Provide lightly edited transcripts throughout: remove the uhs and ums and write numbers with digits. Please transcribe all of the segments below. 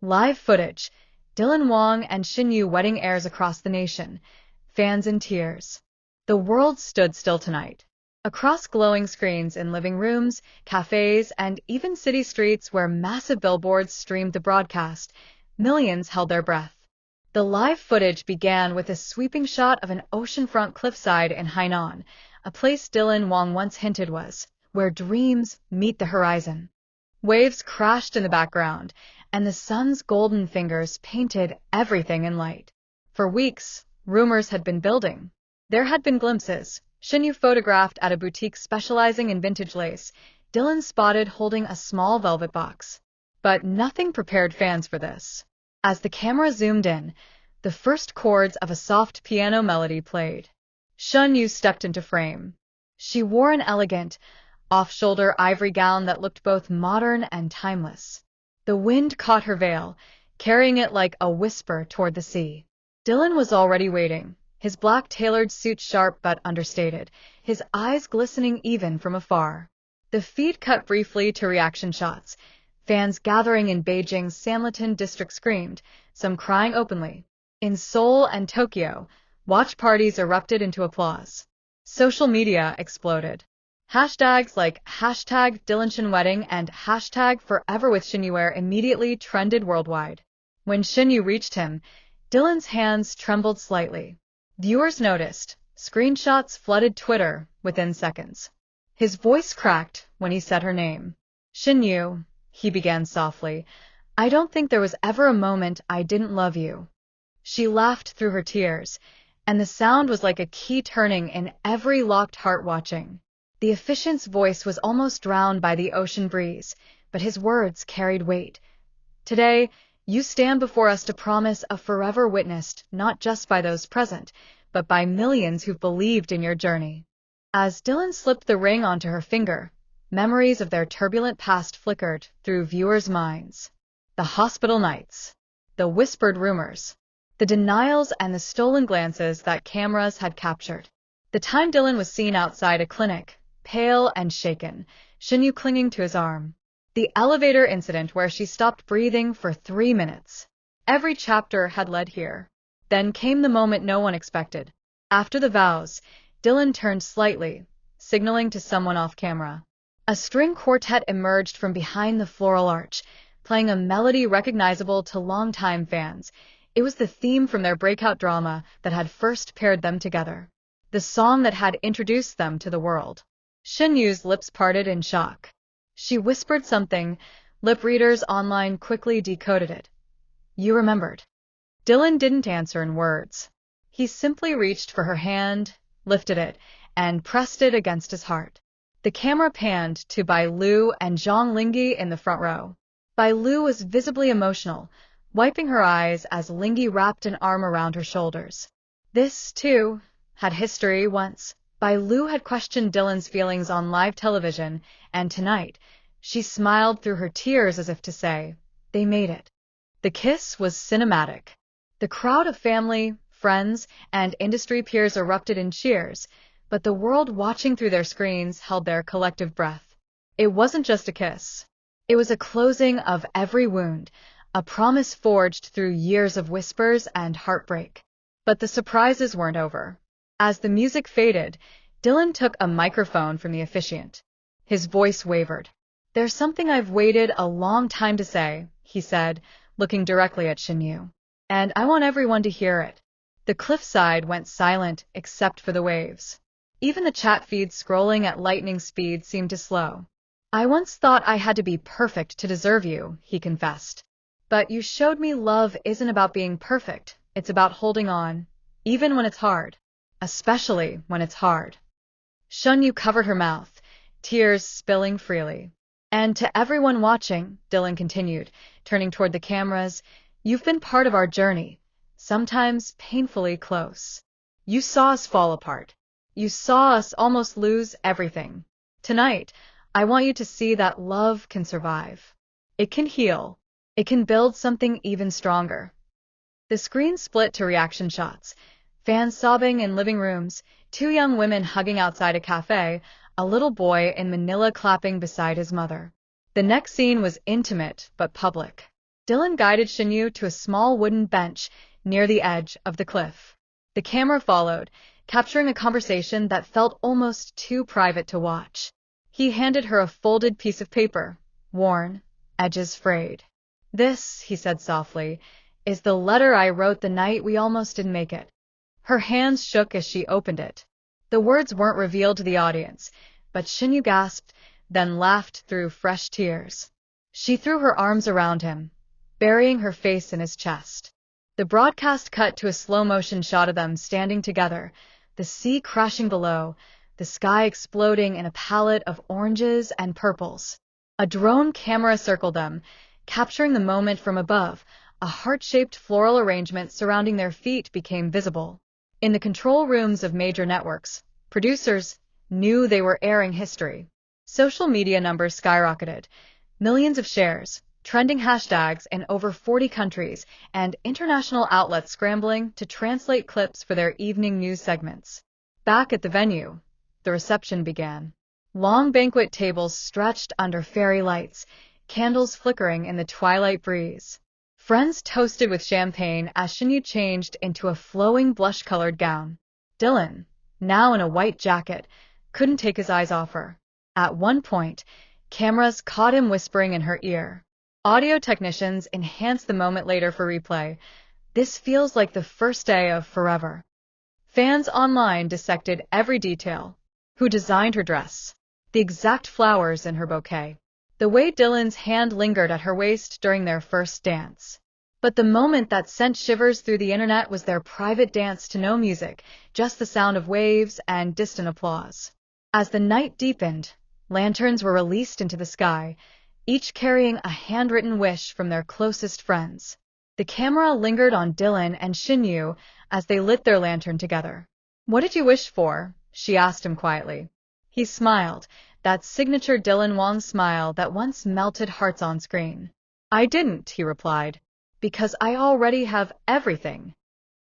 Live footage. Dylan Wang and Shen Yue wedding airs across the nation. Fans in tears. The world stood still tonight. Across glowing screens in living rooms, cafes, and even city streets where massive billboards streamed the broadcast, millions held their breath. The live footage began with a sweeping shot of an oceanfront cliffside in Hainan, a place Dylan Wang once hinted was where dreams meet the horizon. Waves crashed in the background, and the sun's golden fingers painted everything in light. For weeks, rumors had been building. There had been glimpses. Shen Yue photographed at a boutique specializing in vintage lace. Dylan spotted holding a small velvet box. But nothing prepared fans for this. As the camera zoomed in, the first chords of a soft piano melody played. Shen Yue stepped into frame. She wore an elegant, off-shoulder ivory gown that looked both modern and timeless. The wind caught her veil, carrying it like a whisper toward the sea. Dylan was already waiting, his black tailored suit sharp but understated, his eyes glistening even from afar. The feed cut briefly to reaction shots. Fans gathering in Beijing's Sanlitun district screamed, some crying openly. In Seoul and Tokyo, watch parties erupted into applause. Social media exploded. Hashtags like #DylanShenWedding and #ForeverWithShenYue immediately trended worldwide. When Shen Yue reached him, Dylan's hands trembled slightly. Viewers noticed. Screenshots flooded Twitter within seconds. His voice cracked when he said her name. "Shen Yue," he began softly, "I don't think there was ever a moment I didn't love you." She laughed through her tears, and the sound was like a key turning in every locked heart watching. The officiant's voice was almost drowned by the ocean breeze, but his words carried weight. "Today, you stand before us to promise a forever witnessed not just by those present, but by millions who've believed in your journey." As Dylan slipped the ring onto her finger, memories of their turbulent past flickered through viewers' minds. The hospital nights, the whispered rumors, the denials and the stolen glances that cameras had captured. The time Dylan was seen outside a clinic, pale and shaken, Shen Yue clinging to his arm. The elevator incident where she stopped breathing for 3 minutes. Every chapter had led here. Then came the moment no one expected. After the vows, Dylan turned slightly, signaling to someone off camera. A string quartet emerged from behind the floral arch, playing a melody recognizable to longtime fans. It was the theme from their breakout drama that had first paired them together. The song that had introduced them to the world. Shen Yue's lips parted in shock. She whispered something. Lip readers online quickly decoded it. "You remembered." Dylan didn't answer in words. He simply reached for her hand, lifted it, and pressed it against his heart. The camera panned to Bai Lu and Zhang Lingyi in the front row. Bai Lu was visibly emotional, wiping her eyes as Lingyi wrapped an arm around her shoulders. This, too, had history once. Bai Lu had questioned Dylan's feelings on live television, and tonight, she smiled through her tears as if to say, they made it. The kiss was cinematic. The crowd of family, friends, and industry peers erupted in cheers, but the world watching through their screens held their collective breath. It wasn't just a kiss. It was a closing of every wound, a promise forged through years of whispers and heartbreak. But the surprises weren't over. As the music faded, Dylan took a microphone from the officiant. His voice wavered. "There's something I've waited a long time to say," he said, looking directly at Shen Yue. "And I want everyone to hear it." The cliffside went silent except for the waves. Even the chat feed scrolling at lightning speed seemed to slow. "I once thought I had to be perfect to deserve you," he confessed. "But you showed me love isn't about being perfect. It's about holding on, even when it's hard. Especially when it's hard." Shen Yue covered her mouth, tears spilling freely. "And to everyone watching," Dylan continued, turning toward the cameras, "you've been part of our journey, sometimes painfully close. You saw us fall apart. You saw us almost lose everything. Tonight, I want you to see that love can survive. It can heal. It can build something even stronger." The screen split to reaction shots. Fans sobbing in living rooms, 2 young women hugging outside a cafe, a little boy in Manila clapping beside his mother. The next scene was intimate but public. Dylan guided Shen Yue to a small wooden bench near the edge of the cliff. The camera followed, capturing a conversation that felt almost too private to watch. He handed her a folded piece of paper, worn, edges frayed. "This," he said softly, "is the letter I wrote the night we almost didn't make it." Her hands shook as she opened it. The words weren't revealed to the audience, but Shen Yue gasped, then laughed through fresh tears. She threw her arms around him, burying her face in his chest. The broadcast cut to a slow-motion shot of them standing together, the sea crashing below, the sky exploding in a palette of oranges and purples. A drone camera circled them, capturing the moment from above. A heart-shaped floral arrangement surrounding their feet became visible. In the control rooms of major networks, producers knew they were airing history. Social media numbers skyrocketed. Millions of shares, trending hashtags in over 40 countries, and international outlets scrambling to translate clips for their evening news segments. Back at the venue, the reception began. Long banquet tables stretched under fairy lights, candles flickering in the twilight breeze. Friends toasted with champagne as Shen Yue changed into a flowing blush-colored gown. Dylan, now in a white jacket, couldn't take his eyes off her. At one point, cameras caught him whispering in her ear. Audio technicians enhanced the moment later for replay. "This feels like the first day of forever." Fans online dissected every detail. Who designed her dress? The exact flowers in her bouquet. The way Dylan's hand lingered at her waist during their first dance. But the moment that sent shivers through the internet was their private dance to no music, just the sound of waves and distant applause. As the night deepened, lanterns were released into the sky, each carrying a handwritten wish from their closest friends. The camera lingered on Dylan and Shen Yue as they lit their lantern together. "What did you wish for?" she asked him quietly. He smiled, that signature Dylan Wang smile that once melted hearts on screen. "I didn't," he replied, "because I already have everything."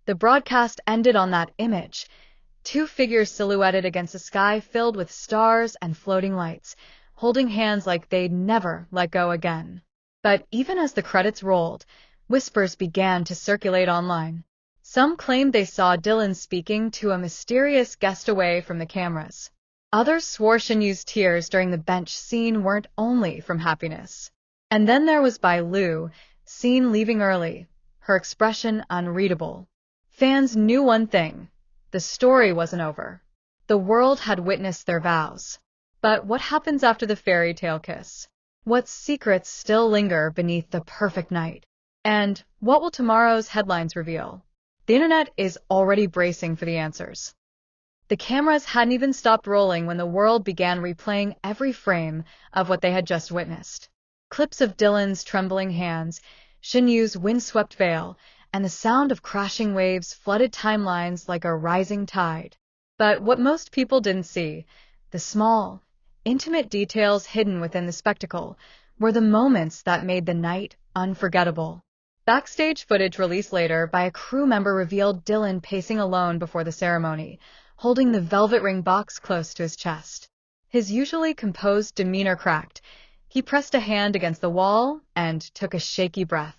The broadcast ended on that image, two figures silhouetted against a sky filled with stars and floating lights, holding hands like they'd never let go again. But even as the credits rolled, whispers began to circulate online. Some claimed they saw Dylan speaking to a mysterious guest away from the cameras. Others swore Shen Yue's tears during the bench scene weren't only from happiness. And then there was Bai Lu, seen leaving early, her expression unreadable. Fans knew one thing: the story wasn't over. The world had witnessed their vows. But what happens after the fairy tale kiss? What secrets still linger beneath the perfect night? And what will tomorrow's headlines reveal? The internet is already bracing for the answers. The cameras hadn't even stopped rolling when the world began replaying every frame of what they had just witnessed. Clips of Dylan's trembling hands, Shen Yue's windswept veil, and the sound of crashing waves flooded timelines like a rising tide. But what most people didn't see, the small, intimate details hidden within the spectacle, were the moments that made the night unforgettable. Backstage footage released later by a crew member revealed Dylan pacing alone before the ceremony, holding the velvet ring box close to his chest. His usually composed demeanor cracked. He pressed a hand against the wall and took a shaky breath.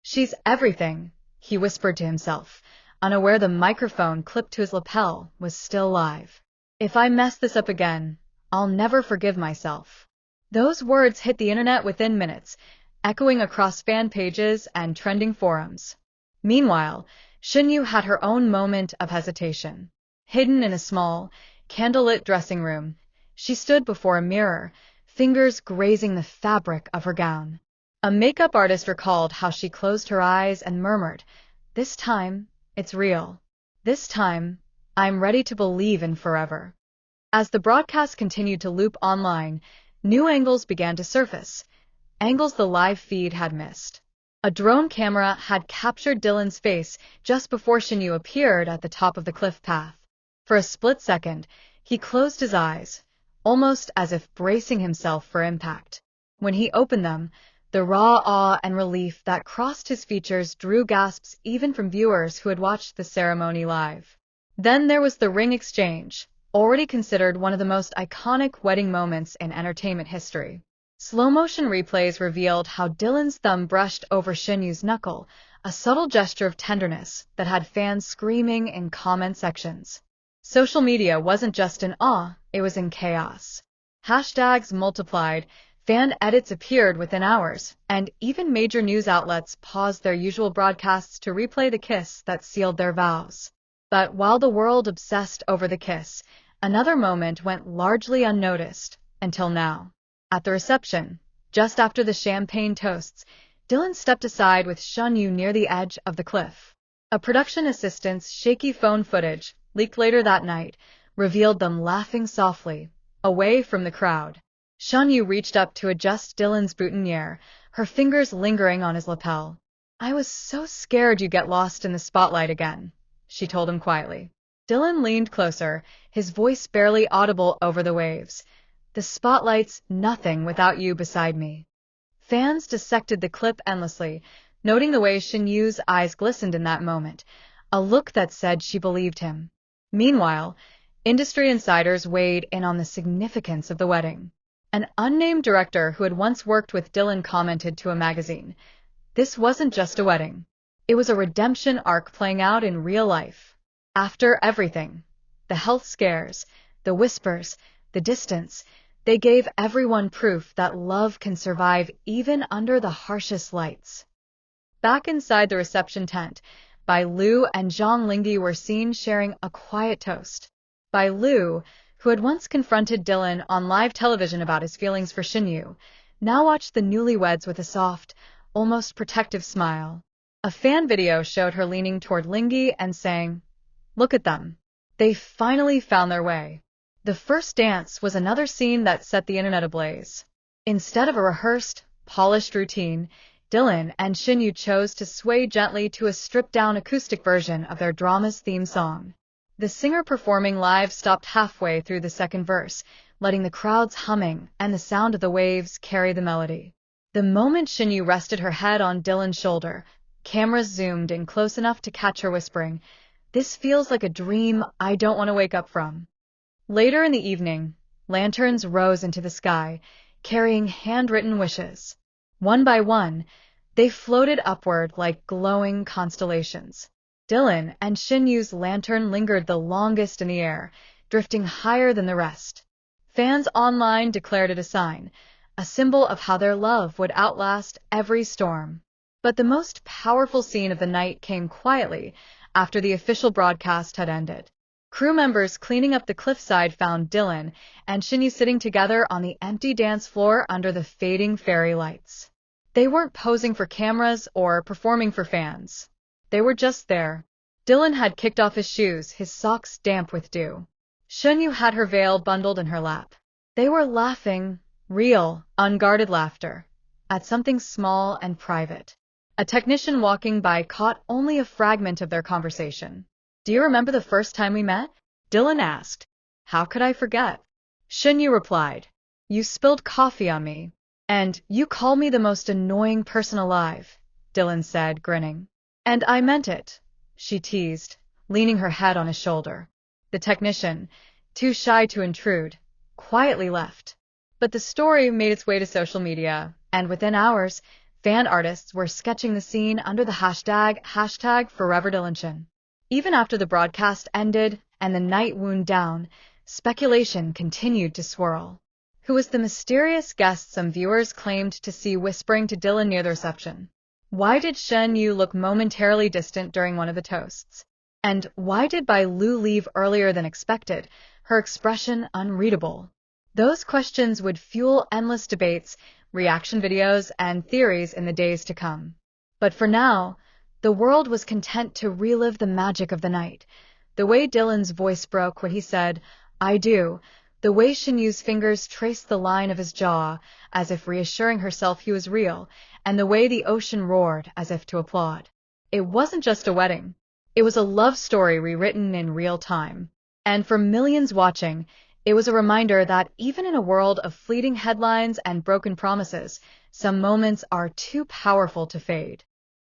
"She's everything," he whispered to himself, unaware the microphone clipped to his lapel was still live. "If I mess this up again, I'll never forgive myself." Those words hit the internet within minutes, echoing across fan pages and trending forums. Meanwhile, Shen Yue had her own moment of hesitation. Hidden in a small, candlelit dressing room, she stood before a mirror, fingers grazing the fabric of her gown. A makeup artist recalled how she closed her eyes and murmured, "This time, it's real. This time, I'm ready to believe in forever." As the broadcast continued to loop online, new angles began to surface, angles the live feed had missed. A drone camera had captured Dylan's face just before Shen Yue appeared at the top of the cliff path. For a split second, he closed his eyes, almost as if bracing himself for impact. When he opened them, the raw awe and relief that crossed his features drew gasps even from viewers who had watched the ceremony live. Then there was the ring exchange, already considered one of the most iconic wedding moments in entertainment history. Slow-motion replays revealed how Dylan's thumb brushed over Shen Yue's knuckle, a subtle gesture of tenderness that had fans screaming in comment sections. Social media wasn't just in awe, it was in chaos. Hashtags multiplied, fan edits appeared within hours, and even major news outlets paused their usual broadcasts to replay the kiss that sealed their vows. But while the world obsessed over the kiss, another moment went largely unnoticed, until now. At the reception, just after the champagne toasts, Dylan stepped aside with Shen Yue near the edge of the cliff. A production assistant's shaky phone footage, leaked later that night, revealed them laughing softly, away from the crowd. Shen Yue reached up to adjust Dylan's boutonniere, her fingers lingering on his lapel. "I was so scared you'd get lost in the spotlight again," she told him quietly. Dylan leaned closer, his voice barely audible over the waves. "The spotlight's nothing without you beside me." Fans dissected the clip endlessly, noting the way Shen Yue's eyes glistened in that moment, a look that said she believed him. Meanwhile, industry insiders weighed in on the significance of the wedding. An unnamed director who had once worked with Dylan commented to a magazine, "This wasn't just a wedding. It was a redemption arc playing out in real life. After everything, the health scares, the whispers, the distance, they gave everyone proof that love can survive even under the harshest lights." Back inside the reception tent, Bai Lu and Zhang Lingyi were seen sharing a quiet toast. Bai Lu, who had once confronted Dylan on live television about his feelings for Shen Yue, now watched the newlyweds with a soft, almost protective smile. A fan video showed her leaning toward Lingyi and saying, "Look at them. They finally found their way." The first dance was another scene that set the internet ablaze. Instead of a rehearsed, polished routine, Dylan and Shen Yue chose to sway gently to a stripped-down acoustic version of their drama's theme song. The singer performing live stopped halfway through the second verse, letting the crowds humming and the sound of the waves carry the melody. The moment Shen Yue rested her head on Dylan's shoulder, cameras zoomed in close enough to catch her whispering, "This feels like a dream I don't want to wake up from." Later in the evening, lanterns rose into the sky, carrying handwritten wishes. One by one, they floated upward like glowing constellations. Dylan and Shen Yue's lantern lingered the longest in the air, drifting higher than the rest. Fans online declared it a sign, a symbol of how their love would outlast every storm. But the most powerful scene of the night came quietly after the official broadcast had ended. Crew members cleaning up the cliffside found Dylan and Shen Yue sitting together on the empty dance floor under the fading fairy lights. They weren't posing for cameras or performing for fans. They were just there. Dylan had kicked off his shoes, his socks damp with dew. Shen Yue had her veil bundled in her lap. They were laughing, real, unguarded laughter, at something small and private. A technician walking by caught only a fragment of their conversation. "Do you remember the first time we met?" Dylan asked. "How could I forget?" Shen Yue replied, "You spilled coffee on me. And you call me the most annoying person alive," Dylan said, grinning. "And I meant it," she teased, leaning her head on his shoulder. The technician, too shy to intrude, quietly left. But the story made its way to social media, and within hours, fan artists were sketching the scene under the hashtag #ForeverDylanShen. Even after the broadcast ended and the night wound down, speculation continued to swirl. Who was the mysterious guest some viewers claimed to see whispering to Dylan near the reception? Why did Shen Yue look momentarily distant during one of the toasts? And why did Bai Lu leave earlier than expected, her expression unreadable? Those questions would fuel endless debates, reaction videos, and theories in the days to come. But for now, the world was content to relive the magic of the night. The way Dylan's voice broke when he said, "I do," the way Shen Yue's fingers traced the line of his jaw, as if reassuring herself he was real, and the way the ocean roared as if to applaud. It wasn't just a wedding. It was a love story rewritten in real time. And for millions watching, it was a reminder that even in a world of fleeting headlines and broken promises, some moments are too powerful to fade.